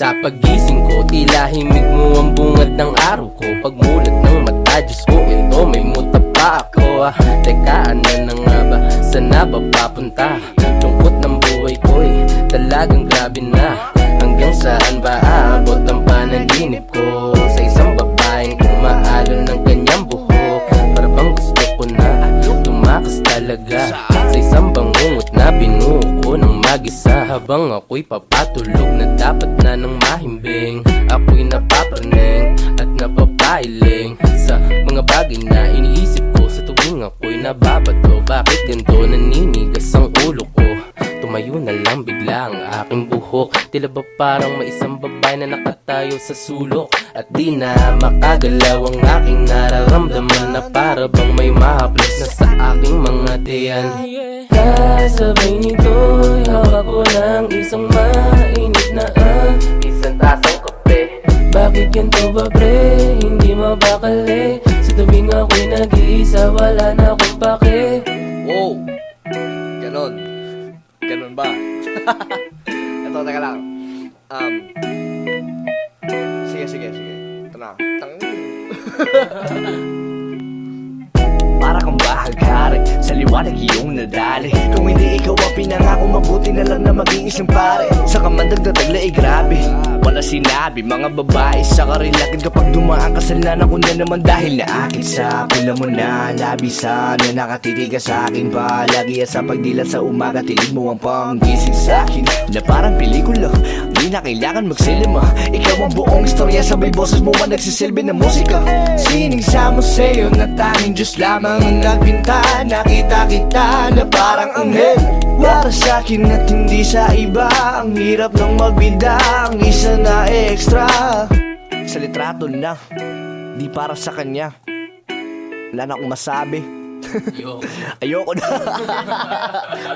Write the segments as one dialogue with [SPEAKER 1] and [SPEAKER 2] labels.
[SPEAKER 1] Sa paggising ko, tila himig mo ang bungad ng araw ko. Pagmulat ng mata, Diyos ko, ito may muta pa ako. Teka, ano na nga ba? Sana ba papunta? Lungkot ng buhay ko'y talagang grabe na. Hanggang saan ba aabot ang panaginip ko? Sa isang babaeng umaalon ng kanyang buhok. Para bang gusto ko na tumakas talaga sa isang bangungot na binuo ko ng mag-isa. Habang ako'y papatulog na dapat na ng mahimbing, ako'y napapraning at napapailing sa mga bagay na iniisip ko sa tuwing ako'y nababato. Bakit ganito naninigas ang ulo ko? Tumayo na lang bigla ang aking buhok. Tila ba parang may isang babae na nakatayo sa sulok, at di na makagalaw ang aking nararamdaman, na para bang may mahaplos na sa aking mga tiyan. Kasabay nito'y hawak ko ng isang mainit na isang tasang kape. Bakit ganito ba pre? Hindi mabakali. Sa tuwing ako'y nag-iisa, wala na akong pake.
[SPEAKER 2] Wow! Ganon. Ganon ba? Ito, teka lang. Sige. Ito na.
[SPEAKER 3] Para kang bahaghari, sa liwanag iyong nadali. Kung hindi ikaw ang pinangako, mabuti na lang na maging isang pare. Sa kamandag na tagla ay grabe, wala sinabi mga babae sa karilakin. Kapag dumaan ka sa lana ko na naman, dahil na akin sa pula mo na labisan, na nakatitigas sa akin palagi. At sa pagdilat sa umaga, tinig mo ang panggising sa akin, na parang pelikula, di na kailangan magsilima. Ikaw ang buong istorya, sabay boses mo ang nagsisilbi ng musika. Sining sa museo na tanging Diyos lamang ang nagpinta. Nakita kita na parang anghel para sa akin at hindi sa iba. Ang hirap ng magbida, ang isa na extra. Sa litrato na, di para sa kanya. Wala na akong masabi. Ayoko na.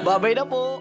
[SPEAKER 3] Babay na po.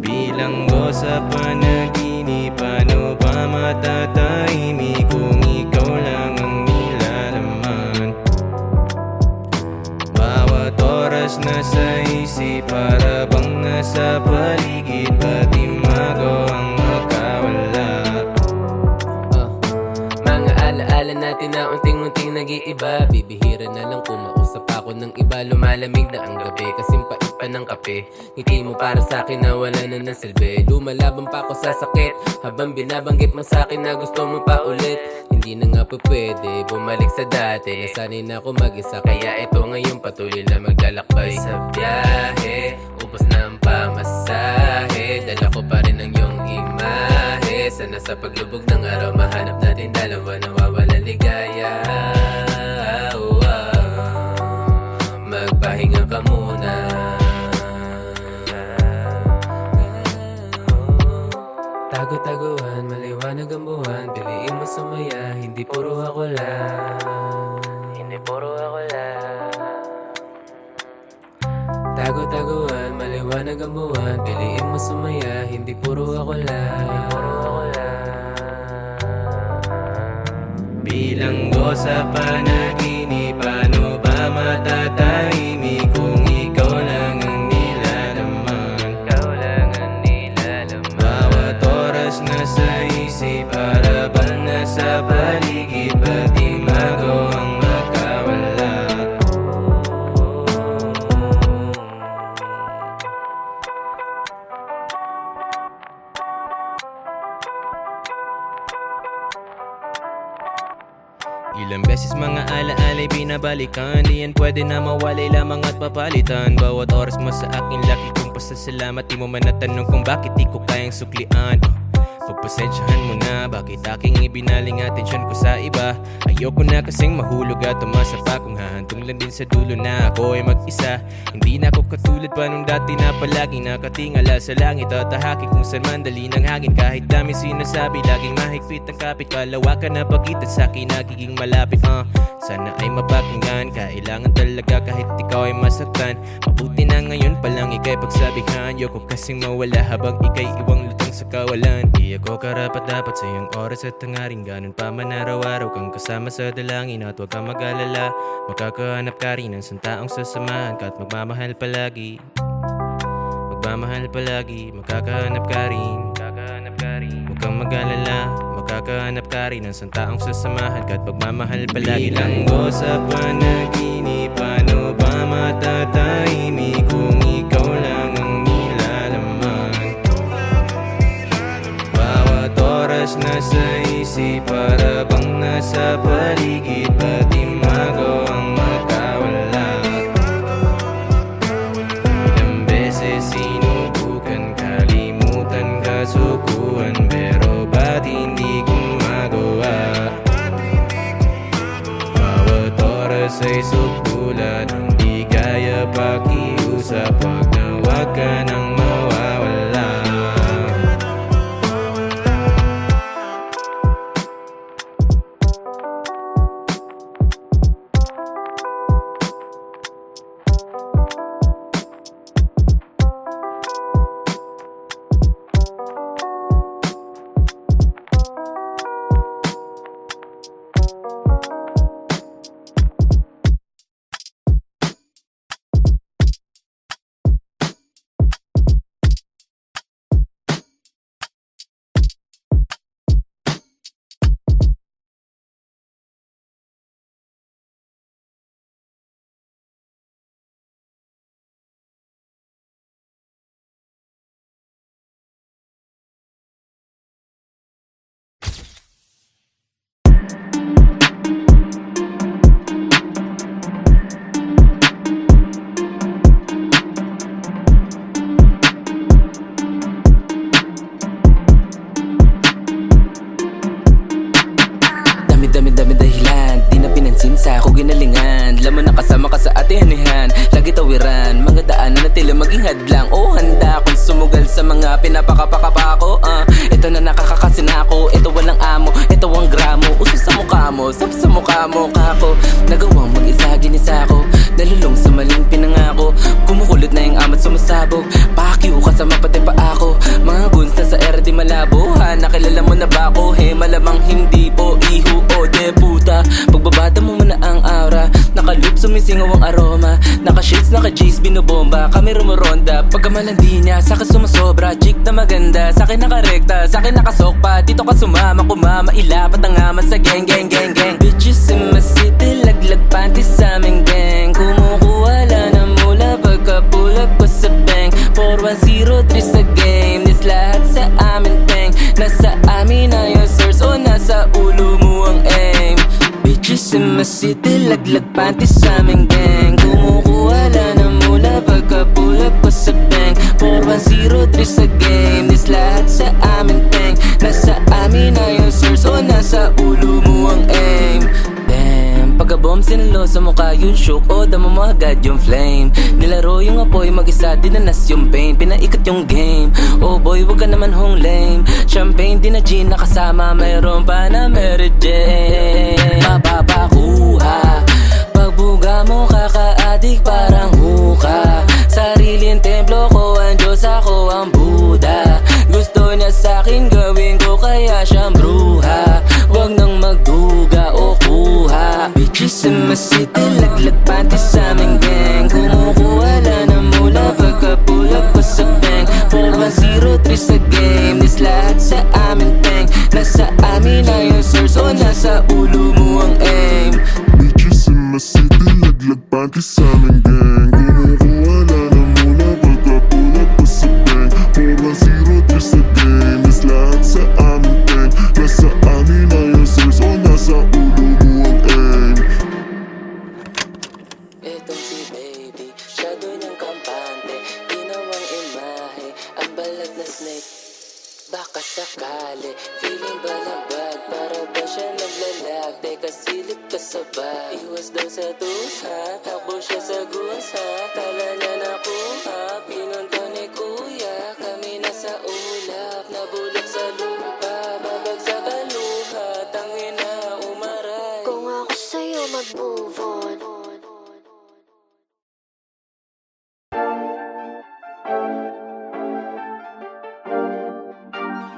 [SPEAKER 1] Bilanggo sa panaginip, paano ba matatahimik kung ikaw lang ang nilalaman? Bawat oras nasa isip, para bang nasa paligid, pati magaw ang makawala. Mga alaala natin na unting-unting nag-iiba. Bibihira na lang kumausap ako ng iba. Lumalamig na ang gabi, kasing pait pa ng kape. Ngiti mo para sa'kin na wala na ng silbi. Lumalaban pa ako sa sakit, habang binabanggit mo sa'kin na gusto mo pa ulit. Hindi na nga po pwede bumalik sa dati, nasanay na ako mag-isa, kaya ito ngayon patuloy na maglalakbay. Sa biyahe, ubos na ang pamasahe, dala ko pa rin ang iyong imahe. Sana sa paglubog ng araw, mahanap natin dalawa, nawawalan ligaya. Magpahinga ka muna. Tago-taguan, maliwanag ang buwan, piliin mo sumaya, hindi puro ako lang. Hindi puro ako lang. Tago-taguan, maliwanag ang buwan, piliin mo sumaya, hindi puro ako lang. Hindi puro ako lang. Bilanggo sa panaginip, paano ba matatahimik kung ikaw lang ang nilalaman? Ikaw lang ang nilalaman. Bawat oras nasa isip, para bang nasa paligid, pati magaw ang makawala. Ilang beses mga alaala'y binabalikan, di yan pwede na mawalay lamang at papalitan. Bawat oras mo sa akin laki kong pasasalamat, di mo man natanong kung bakit di ko kayang suklian.
[SPEAKER 4] Pagpasensyahan mo na, bakit aking ibinaling atensyon ko sa iba? Ayoko na kasing mahulog at umasa pa, kung hahantong lang din sa dulo na ako ay mag-isa. Hindi na ako katulad pa nung dati na palagi nakatingala sa langit at tahaki kung saan mandali ng hangin. Kahit dami sinasabi, laging mahigpit ang kapit, palawakan na pagitan sa akin nagiging malapit. Sana ay mapakinggan, kailangan talaga kahit ikaw ay masaktan. Mabuti na ngayon palang ikay pagsabihan, ayoko kasing mawala habang ikay iwang lutang sa kawalan. Di ako karapat dapat sa iyong oras at hangarin, ganun pa man araw-araw kang kasama sa dalangin. At huwag kang mag-alala, makakahanap ka rin ng santaong sasamahan ka at magmamahal palagi. Magmamahal palagi, makakahanap ka rin. Huwag kang mag-alala, makakahanap ka rin ng santaong sasamahan ka at magmamahal palagi. Bilanggo sa panaginip, paano ba matatahimik kung ikaw lang ang nilalaman? Bawat oras nasa isip, para bang nasa paligid, pati magawang magkawala. Ilang beses sinubukan, kalimutan, kasukuan, pero ba't hindi ko magawa? Bawat oras ay sukulan, hindi kaya pakiusap, pag nawag ka nang mawawala.
[SPEAKER 1] Dami dahilan, di na pinansin sa ako ginalingan. Laman na kasama ka sa atihanihan, lagi tawiran, mga daanan na tila maging hadlang. Oh, handa akong sumugal sa mga pinapakapakapa ko. Ito na nakakakasin ako, ito walang amo, ito ang gramo. Uso sa mukha mo, sap sa mukha mo kako. Nagawang mag-isa, ginisa ko, nalulong sa maling pinangako. Kumukulot na yung amat sumasabog, pakyo kasama pati pa ako. Mga guns na sa era di malabo, ha, nakilala mo na ba ako? He, malamang hindi po, iho o de puta. Pagbabada mo muna ang aura, nakaloop sumisingaw ang aroma. Naka-shades, naka-G's, binobomba, kami rumuronda. Pagkamalandi niya, sa'kin sumasobra, chick na maganda, sa'kin nakarekta, sa'kin nakasokpa. Dito ka sumama, kumama, ilapat ang ama sa gang. Bitches in my city, laglag panty sa aming gang. Kumukuha lang ng mula pagka-pull up ko sa bank. 4103 sa game, this lahat sa amin peng. Nasa amin na yung source o nasa ulo mo ang aim. Bitches in my city, laglag panty sa aming gang. Kumukuha lang ng mula pagka-pull up ko sa bank. 4103 sa game, this lahat sa amin peng. Nasa amin na yung source o nasa ulo mo ang aim. Damn, pagka-bomb sinalo sa mukha yung shook, o damo mo agad yung flame. Nilaro yung apoy, mag-isa dinanas yung pain, pinaikot yung game. Oh boy, wag ka naman hong lame. Champagne, di na gin nakasama, mayroon pa na Mary Jane. Mapapakuha, pagbuga mo kaka-adik parang huka. Sariling templo ko ang Diyos, ako ang Buddha. Gusto niya sa'kin gawin ko, kaya siyang bruha. Wag nang magduga o kuha. Bitches in my city, laglag panty sa aming gang. Kumukuha lang ng mula pagka-pull up ko sa bank. 4103 sa game, this lahat sa amin peng. Nasa amin na yung source o nasa ulo mo ang aim.
[SPEAKER 5] Bitches in my city, laglag panty sa aming gang. Kumukuha lang ng mula pagka-pull up ko sa bank. 4103 sa game, this lahat sa amin peng. Nasa amin na yung source o nasa ulo mo ang aim.
[SPEAKER 1] Itong si baby, shadow ng kampante, ginawang imahe, ang balat na snake. Baka sakali feeling balabag. Para ba siya naglalag? Teka, silip ka sa bag. Iwas daw sa tusa, takbo siya sa gusa. Kala niya nakuha, pinunto ni kuya. Kami nasa ulap, nabulok sa lupa. Babagsak ang luha, tangina umaray.
[SPEAKER 6] Kung ako sa'yo mag-move on.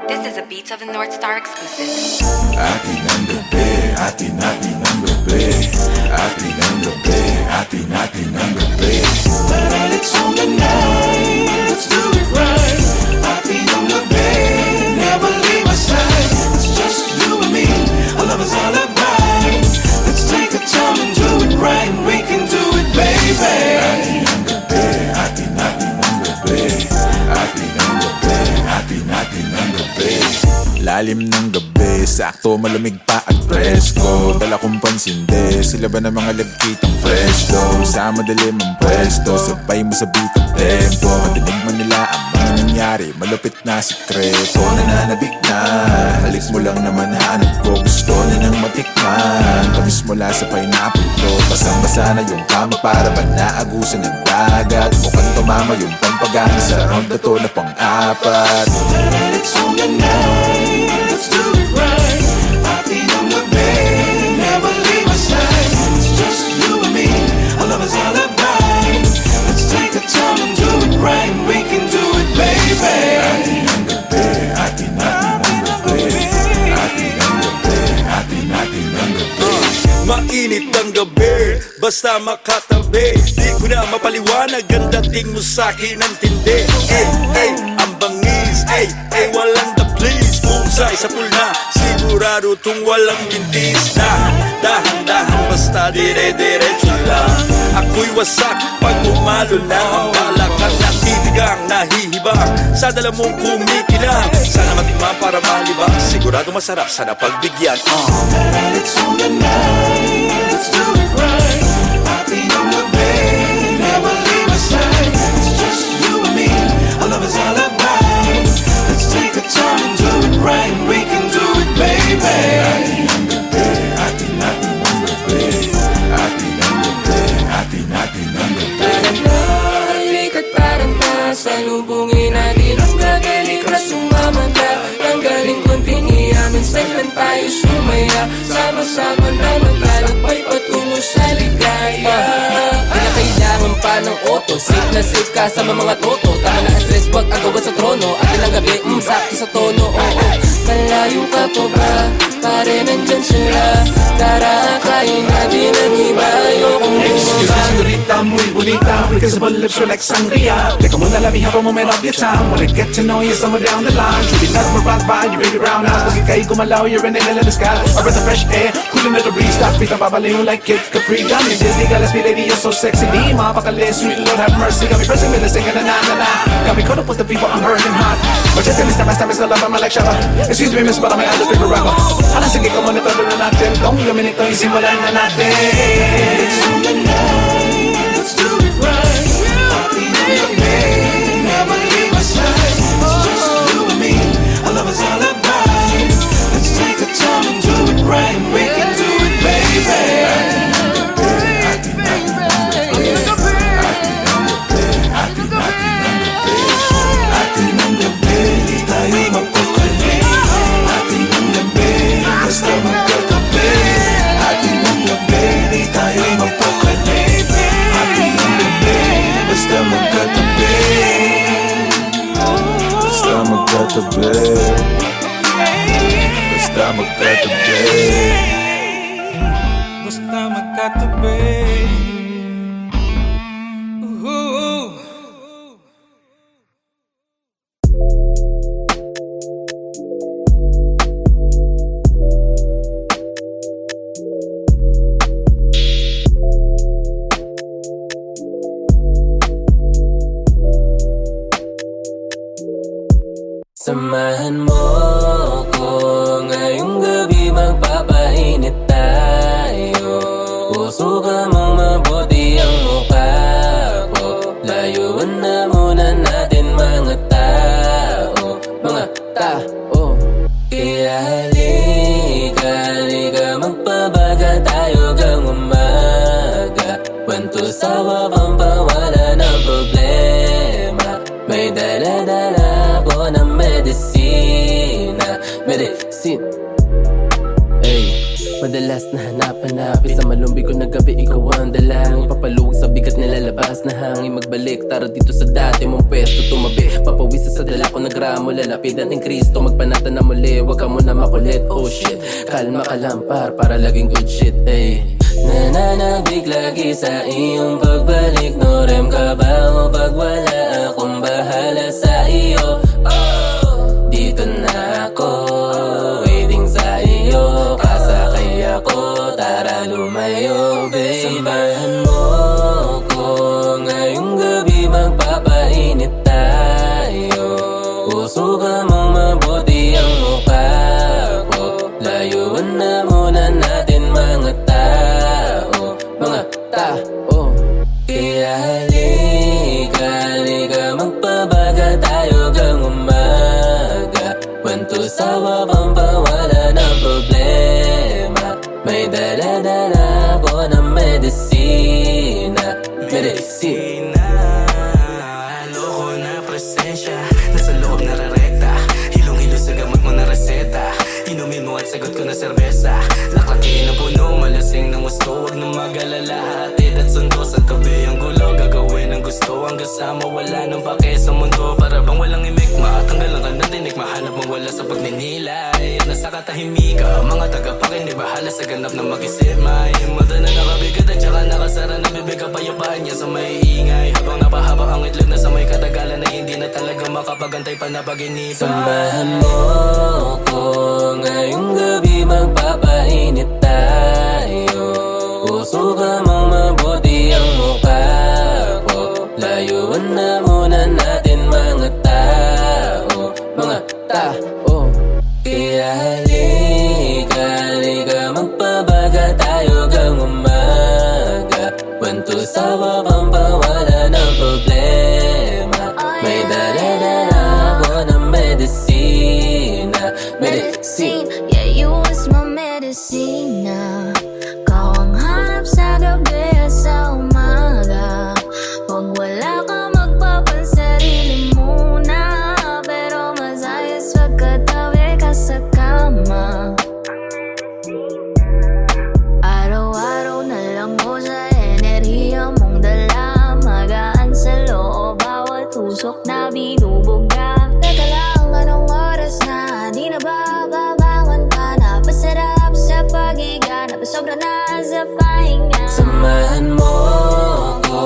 [SPEAKER 7] This is a Beats of the North Star exclusive.
[SPEAKER 5] Atin ang gabi, atin ang gabi. Atin ang gabi, atin ang gabi. But it's on the night, let's do it right. Atin ang gabi, never leave my side. It's just you and me, our love is all about. Let's take the time and do it right. We can do it, baby. Atin ang gabi, atin ang gabi. Atin ang gabi, atin ang gabi. Lalim ng gabi, sakto malamig pa at presko. Dala kong pansinde, sila ba na mga lagkitang fresh dough? Sa madilim ang pwesto, sabay mo sa beat at tempo. Madinig man nila ang mga nangyari, malupit na sikreto. Nananabik na, halik mo lang naman hanap ko. Gusto na nang matikman, tamis mula sa pineapple to. Basang-basa na yung kama para ba naagusan ng dagat. Mukhang tumama yung pampagana sa round na to na pang-apat. It's on the night, let's do it right. Atin ang gabi, never leave my side. It's just you and me, our love is all about. Let's take the time and do it right. We can do it, baby. Atin ang gabi, atin ang gabi. Atin ang gabi, atin ang gabi.
[SPEAKER 8] Mainit ang gabi, basta makatabi. Di ko na mapaliwanag, ang dating mo sa'kin ang tindi. Ang bangis, walang the please. Pusay sa pulna, sigurado tong walang mintis. Dahan-dahan, basta dire-diretso lang. Ako'y wasak pag umalo na. Ang balakang natitigang, nahihibang sa dala mong kumikinang. Sana matikman para malibang, sigurado masarap, sana pagbigyan.
[SPEAKER 5] It's on the night, let's do it right. Atin ang gabi, never leave my side. It's just you and me, our love is all about. Let's take the time and do it right. We can do it, baby. Atin ang gabi, atin ang gabi. Atin ang gabi, atin ang gabi.
[SPEAKER 1] Halik at parang salubungin natin ang gagaling na sumamanta. Tanggalin konting iya, minsan lang tayo sumaya. Sama-sama na maglalakbay patungo sa ligaya. Pinakailangan pa ng auto, safe na safe ka sa mga toto. Tama na ang stress, wag agawan sa trono. Atin ang gabi, sakto sa tono. Malayo ka pa ba? Pare nandyan sila. Tara, kain natin ang iba. Ayokong
[SPEAKER 9] Excuse me, señorita, muy bonita. Because of lips are like sangria. Teka muna, let me have a moment of your time. Wanna get to know you somewhere down the line. Truly not more rock by your baby brown eyes. Pag ika'y gumalaw, you're an angel in the sky. A breath of fresh air, cooling at the breeze. Stop feet, babaliw like Kid Capri. Got me Disney, got me lady, you're so sexy. Di mapakali, sweet Lord have mercy. Got me pressing me, singing na na na na. Got me caught up with the people, I'm hurting hot. But just in this time, I still love, I'm like Shabba. Excuse me, miss, but I'm a other rapper. Hala, sige ka muna, todo na natin. Kung gamin ito, isimulan na natin. It's on the night, let's do it right. Atin ang gabi, never leave my side. It's just you and me, our love is all about. Let's take the time and do it right. We can do it, baby. Atin ang gabi, atin ang gabi. Atin ang gabi, atin ang gabi. Di tayo mapakali. Atin ang gabi, basta magkatabi. Atin ang gabi, di tayo mapakali. Atin ang gabi, basta magkatabi. Basta magkatabi. Basta magkatabi. Basta magkatabi.
[SPEAKER 1] Samahan mo ko ngayong gabi, magpapainit tayo. Pusukan mong mabuti ang mukha ko. Layuan na muna natin mga tao. Mga tao. sawa pang pawala ng problema. May dala-dala ko ng medisina. Medicine. Ay, madalas na hanap-hanapin sa malumbig ko na gabi, ikaw ang dalangin. Papaluwag sa bigat nilalabas na hangin. Magbalik, tara dito sa dati mong pwesto. Tumabi, papawisa sa dala ko na gramo. Lalapitan ng Kristo, magpanata na muli. Huwag ka muna makulit, oh shit. Kalma ka lang para laging good shit, ay. Nananabig lagi sa iyong pagbalik. No rem ka ba o pag wala akong bahala sa iyo? Oh, dito na ako, waiting sa iyo. Kasakay ako, tara lumayo, baby. Samahan mo ko ngayong gabi, magpapainit tayo. Usugan mong mabuti ang mukha ko. Layuan na muna natin mga tao, mga tao. Kaya halika, magpabaga tayo gang umaga. Kwento sawa pang pawala ng problema. May dala-dala ko ng medisina. Medicina.
[SPEAKER 3] Loko na presensya, nasa loob na rarekta. Hilong-hilo sa gamot mo na reseta. Inumin mo at sagot ko na serbesa. Laklakin ang puno, malasing ng gusto. Huwag na mag-alala, hatid at sundo. Sa tabi ang gulo, gagawin ang gusto. Ang kasama, wala nang pake sa mundo. Para bang walang imikma, tanggalan ka na tinik. Mahanap mong wala sa pagninilay. At nasa katahimika, mga tagapakinig, bahala sa ganap na mag-isip. May mata na nakabigat at saka nakasara na bibig. Kapayapaan niya sa may ingay. Habang napahaba ang itlog na sa may katagalan, na hindi na talaga makapagantay pa na pag-inipan.
[SPEAKER 1] Samahan mo ko ngayong gabi, magpapainit tayo. Usugan mong mabuti ang mukha ko. Layuan na muna natin mga tao, mga tao. Kaya halika, magpabaga tayo gang umaga. Kwento sawa pang pawala ng problema. May dala-dala ko ng medisina. Medicine.
[SPEAKER 6] Yeah, you was my medicina. Kau ang hanap sa gabi at sa umaga. Pag wala ka magpapansarili muna. Pero mas ayos wag katabi ka sa kama. Araw-araw na lang mo sa enerhiya mong dala. Magaan sa loob, bawat tusok na binubog ka. Teka lang, anong oras na? Di na ba babangon pa? Napasarap sa paghiga, napasobra na sa pahinga.
[SPEAKER 1] Samahan mo ko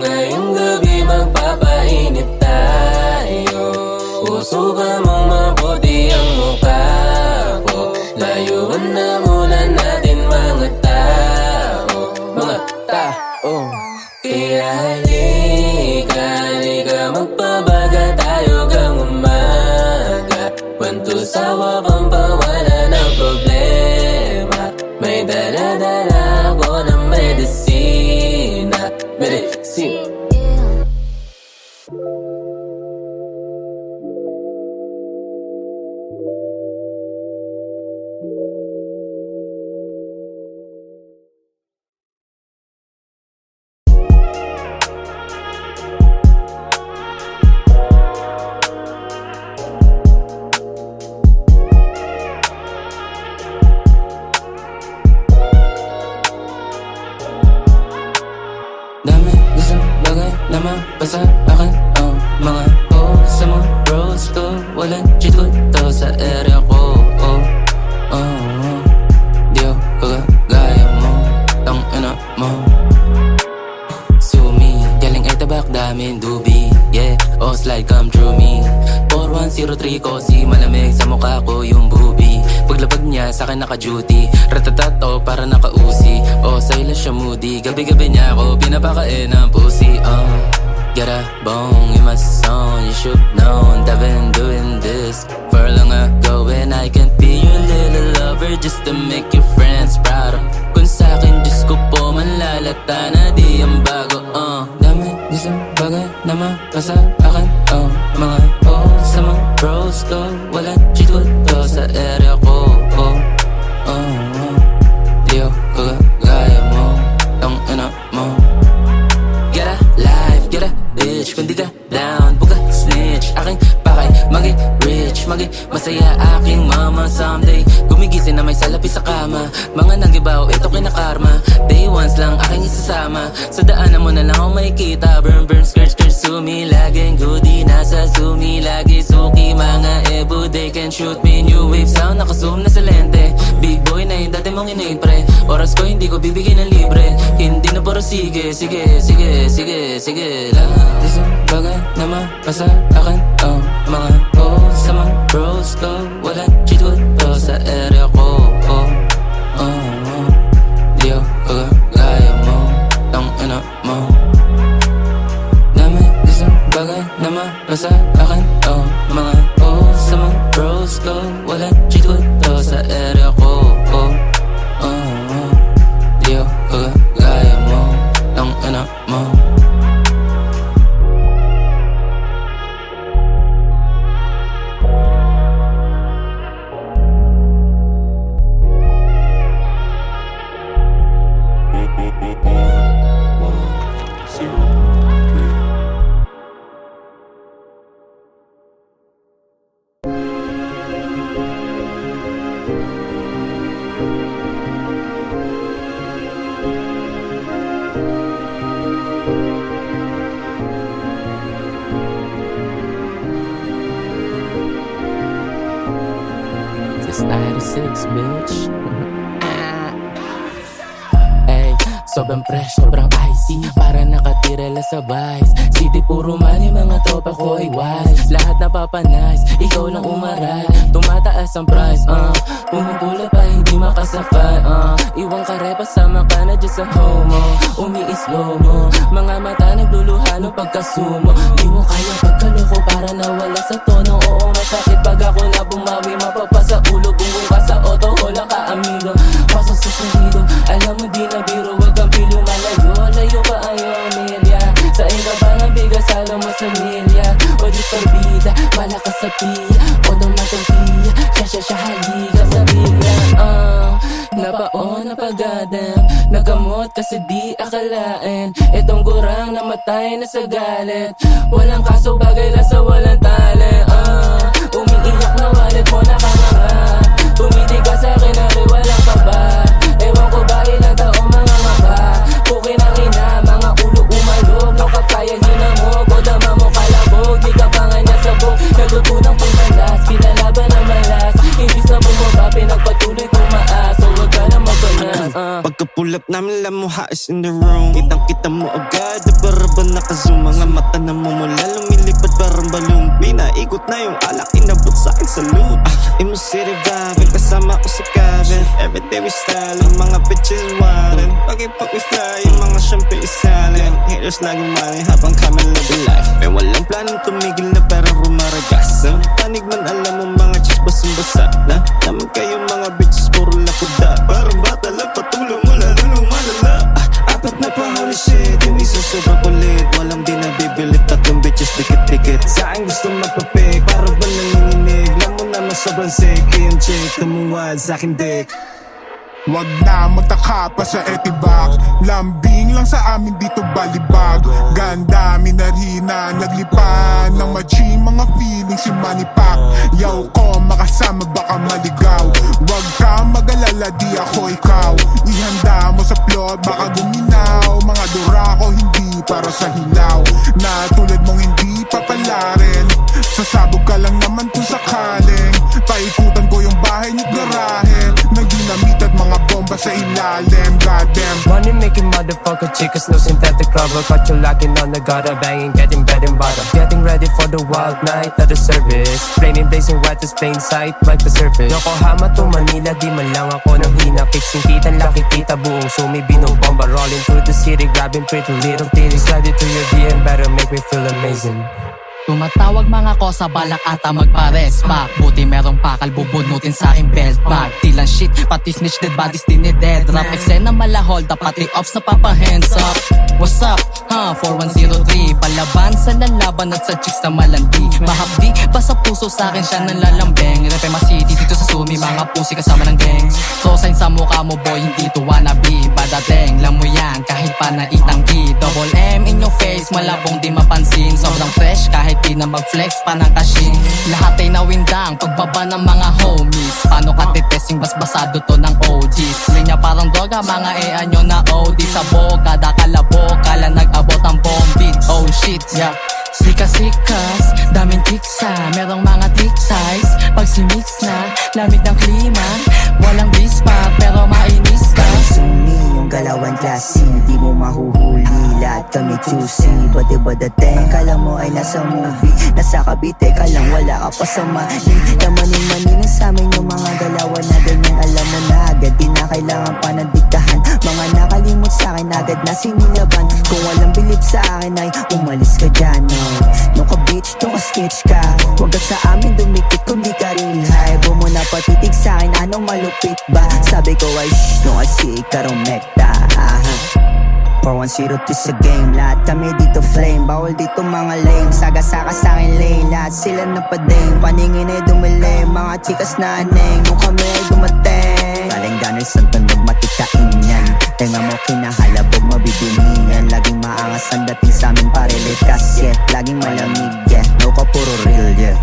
[SPEAKER 1] ngayong gabi, magpapainit tayo. Usugan mong mabuti ang mukha ko. Layuan na muna natin mga tao, mga tao. Kaya halika, magpabaga tayo gang umaga. Kwento sawa pang pawala ng problema. May dala-dala ko ng medisina. Medicine. Dami gusto bagay na mapasa akin. Oh, mga sa mga bros ko, walang cheat code to sa area ko. Di ako kagaya mo, tang ina mo. Sumi, galing ay tabak, daming dubi. Yeah, oh slide come through me. 4103 ko, si malamig sa mukha ko yung bubi. Paglapag niya sa'kin naka-duty, ratatat oh para naka-uzi. Oh sa'yo lang siya moody, gabi-gabi niya ako pinapakain ng pussy. Get a bone in my song, you should known I've been doing this for long ago. And I can be your little lover just to make your friends proud. Kung sa'kin Diyos ko po manlalata na di ang bago. Dami gusto bagay na mapasa akin. Mga sa mga bros ko, walang cheat code to sa area ko. Di ako kagaya mo, tang ina mo. someday gumigising na may salapi sa kama. Mga nagibaw, ito kinakarma. Day ones lang aking isasama. Sa daanan mo na lang ako makikita. Burn, burn, skirt, skirt, sumi. Laging goodie, nasa sumi. Lagi suki, mga ebo. They can shoot me, new wave sound. Nakazoom na sa lente. Big boy na yung dati mong inipre. Oras ko hindi ko bibigyan ng libre. Hindi na puro sige, sige, sige, sige, sige lang. Isang bagay na mapasa akin. Oh, mga sa mga bros ko. Walang cheat code to sa area ko. Oh, oh, oh. Di ako kagaya mo. Tang ina mo. Dami isang bagay na mapasa akin. Oh, mga sa mga bros ko. Walang cheat code to sa area ko. Oh, oh, oh. Di ako kagaya mo. Tang ina mo. It's 96, bitch. Ay, sobrang fresh, sobrang icy. Para nakatira lang sa vice. City puro money, mga tropa ko ay wise. Lahat napapanice, ikaw lang umaray. Tumataas ang price, pumupula pa hindi makasakay, iwang karepa sama ka na dyan sa homo. Umi-slow mo, mga mata nagluluha ng pagkasumo. Di mo kaya pagkaloko para nawala sa tono. Oo, masakit pag ako na bumawi. Mapapasa ulo, bungong ka sa auto. Walang ka amigo, pasok sa sulido. Alam mo di na biro, wag kang pilo. Malayo, layo pa ayaw milya. Sa inga pa ng bigas, alam mo sa milya. O di parbida, malakas sa piya. O tumatong piya, siya halika sa bigla. Napaon na pagadam, nagamot kasi di akalain. Itong gurang namatay na sa galit. Walang kaso, bagay lang sa walang talent. Umiiyak na wallet mo nakanganga. Tumiti ka sa akin na rin walang kaba. Ewan ko ba ilang taong mga maba. Pukin ang ina, mga ulo umalog. No kapaya hinamog, o dama mo kalabog. Di ka pa nga niya sabog, nagutunang pumalas. Pinalaban ang malas, hindi sa bumaba. Pinagpatuloy tumaas, so wag ka na mabalas.
[SPEAKER 10] Pagka-pull up namin, lamuha is in the room. Kitang-kita mo agad, na para ba nakazoom. Mga mata na mumula, lumilipad parang balloon. Pinaikot na yung alak, inabot sa'kin sa loot. Imo city vibing, kasama ko si Kevin. Everyday we styling, mga bitches wildin'. Pag-ipag we fly, yung mga syempre isalin. Haters laging money habang kami living life. May walang planong tumigil na parang rumaragas. Ang panig man alam mo mga chicks basang-basa na. Naman kayo mga bitches puro lakuda. Parang bata lang patulong mo lalo lumalala. Apat na pa holy shit, yung isa sobrang kulit. Walang di nabibilip, tatlong bitches dikit-dikit. Sa akin gusto magpapik, para ba nanginginig. Alam mo naman sobrang sick, yung chick tumuwad sa akin dick.
[SPEAKER 5] Wag na magtaka pa sa etibak. Lambing lang sa amin dito balibag. Ganda, minarina, naglipan ng machi, mga feelings si Manipak. Yaw ko, makasama baka maligaw. Wag ka mag-alala, di ako ikaw. Ihanda mo sa plot, baka guminaw. Mga dura ko hindi para sa hilaw. Na tulad mong hindi papalarin. Sasabog ka lang naman kung sakaling. Paikutan ko yung bahay niyo't garahe. Nang dinamit at mga bomba sa ilalim. Goddamn.
[SPEAKER 1] Money making motherfucker chicas, no synthetic rubber. Cut you locking on the gutter, banging, getting bed and butter. Getting ready for the wild night at the service. Plain blazing white as plain sight, like the surface. Yokohama to Manila, di man lang ako nang hinakit. Singkitan laki kita, buong sumi, binobomba. Rolling through the city, grabbing pretty little titties. Slide it to your DM, better make me feel amazing.
[SPEAKER 11] Tumatawag mga ko sa balak ata magpares back. Buti merong pakal bubunutin sa aking belt bag. Tilang shit, pati snitch dead bodies dinided drop. Eksena malahol, dapat i-off sa papa hands up. What's up? 4103 Palaban sa lalaban at sa chicks na malandi. Mahapdi, basta puso sa akin siya nalalambeng. Repema City, dito sa Sumi, mga pusi kasama ng gang. So sign sa mukha mo boy, hindi to wannabe. Badating, lang mo yan, kahit pa naitanggi. Dog Double M in your face, malabong di mapansin. Sobrang fresh kahit di na mag-flex pa ng kashin. Lahat ay nawindang pagbaba ng mga homies. Paano ka titesting basbasado to ng OGs? Linya parang droga, mga nyo na OD sa boga. Dakalabo, kala nag-abot ang bombit. Oh shit, yeah. Sikas-sikas, daming tiksa, merong mga tic-ties. Pag si-mix na, lamig ng klima. Walang bispa, pero mainis ka.
[SPEAKER 12] Sumi yung galawan klase, di mo mahuhuli. Lahat kami choosy, but iba dating kala mo ay nasa movie. Nasa Cavite ka lang, wala ka pa sa mali. Lamanin-maninin sa amin yung mga galawan na ganyan. Alam mo na agad, di na kailangan pa ng diktahan. Mga nakalimot sa akin agad na sinilaban. Kung walang bilib sa akin ay umalis ka dyan, no. Nung ka-bitch, nung ka-sketch ka, huwag ka sa amin dumikit kung di ka real high. Huwag mo na patitig sa akin, anong malupit ba? Sabi ko ay shh, nung kasi ikarong mekta. 4-1-0 to sa game, lahat kami dito flame. Bawal dito mga lame, saga-saka sa akin lane. Lahat sila napading, paningin ay dumilim. Mga chikas na aneng, nung kami ay dumating. Galing Daniel Santon, magmatikain yan. Tenga mo kinahalabog, mabibinihan. Laging maangas ang dating sa amin, pare likas, yeah. Laging malamig, yeah. No ka puro real, yeah.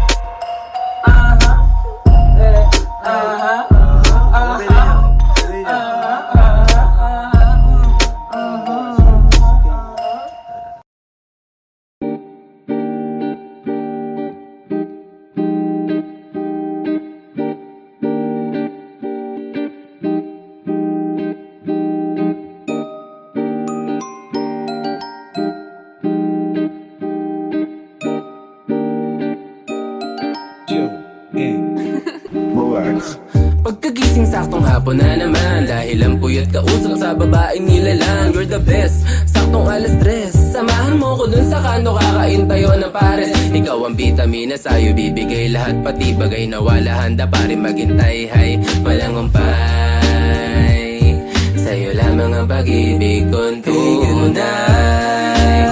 [SPEAKER 1] Pagkagising saktong hapon na naman, dahil ang puyat kausap sa babaeng nilalang. You're the best, saktong 3:00. Samahan mo ko dun sa kanto, kakain tayo ng pares. Ikaw ang vitamina, sa'yo bibigay lahat. Pati bagay na wala handa pa rin maghintay. Hay, walang umpay, sa'yo lamang ang pag-ibig kong tunay.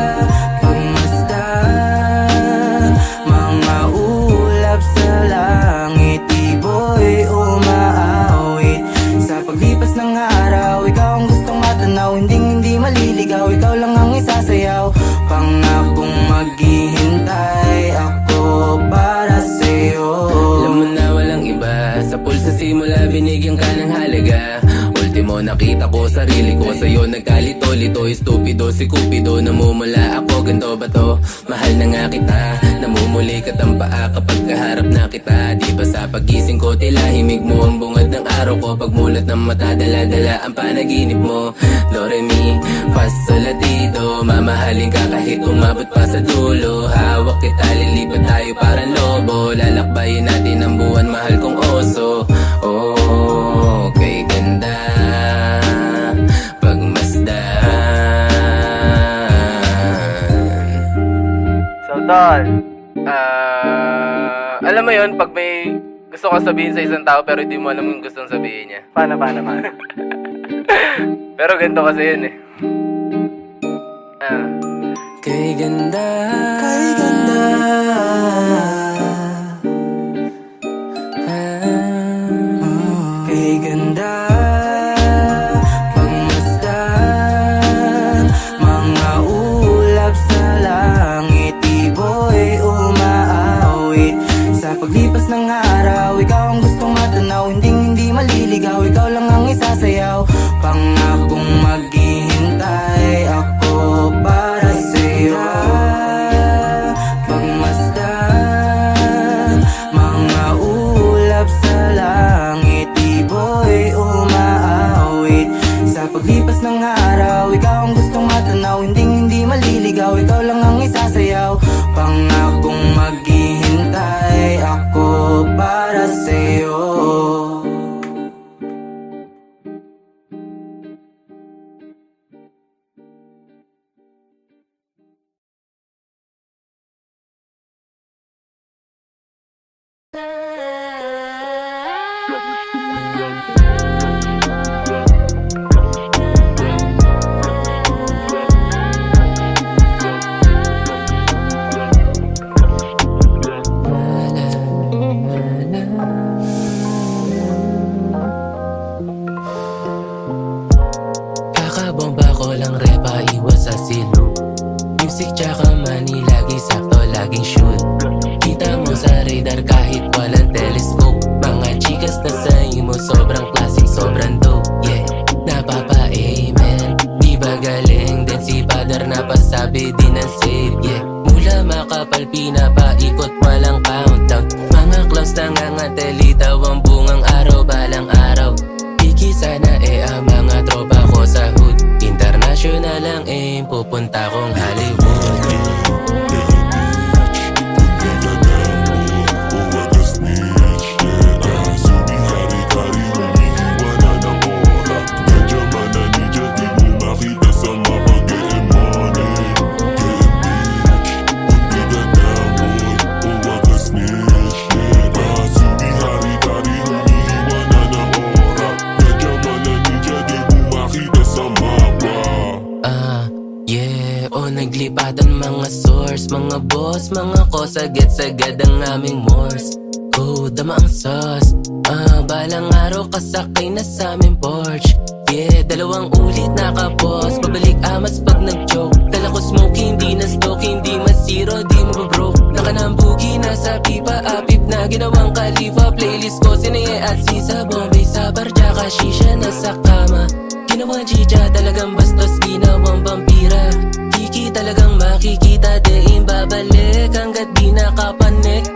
[SPEAKER 1] Pagmasdan, mga ulap sa langit, ibo'y umaawit. Sa paglipas ng araw, ikaw ang gustong matanaw. Hindi maliligaw, ikaw lang ang isasayaw. Pangakong maghihintay ako para sa'yo. Alam mo na walang iba, sa pulsa simula binigyan ka ng halaga. Ultimo nakita ko sarili ko sa'yo, nagkalito-lito, estupido si Cupido. Namumula ako, ganto ba to? Mahal na nga kita, namumuli ka ang paa kapag kaharap na kita. Di ba sa pagising ko tila himig mo ang bungad ng araw ko. Pagmulat ng mata, dala-dala ang panaginip mo. Do, re, mi, fa, sol, la, ti, do. Mamahalin ka kahit umabot pa sa dulo. Hawak kita, lilipat tayo parang lobo. Lalakbayin natin ang buwan, mahal kong oso. Oh, kay ganda pagmasdan.
[SPEAKER 2] So, Tol, alam mo yun, pag may gusto kang sabihin sa isang tao pero hindi mo alam yung gustong sabihin niya. Paano? Pero ganito kasi yun eh.
[SPEAKER 1] Kay ganda, kay ganda pagmasdan, mga ulap sa langit, ibo'y umaawit. Sa paglipas ng araw, ikaw ang gustong matanaw. Hindi maliligaw, ikaw lang ang isasayaw. Pangakong maghihintay ako para sa'yo. Pagmasdan, mga ulap sa langit, ibo'y umaawit. Sa paglipas ng araw, ikaw ang gustong matanaw. Hindi maliligaw, ikaw lang ang isasayaw. Pangakong maghihintay ako para sa'yo. Kakabomba ko lang repa, iwas sa silong. pinapasabi din ang save, yeah. Mula makapal pinapaikot walang countdown. Mga clowns nangangatalitaw ang bungang araw balang araw. Piki sana ang mga tropa ko sa hood. International ang aim, pupunta kong Hollywood. Naglipatan mga source, mga boss, mga kosa, gets agad ang aming morse. Dama ang sauce, balang araw kasakay na sa aming porch. Yeah, 2 ulit nakapos, pabalik amas pag nag-joke. Dala ko smoke, hindi na stock, hindi masiro, di mababroke. Nakanambugi, nasa pipa, apip na ginawang kalifa. Playlist ko, sinaye at sisa, Bombay, Sabar, tsaka shisha, nasa kama. Ginawang chicha, talagang bastos, ginawang vampira. Kiki talagang makikita, diin babalik hanggat di nakapanik.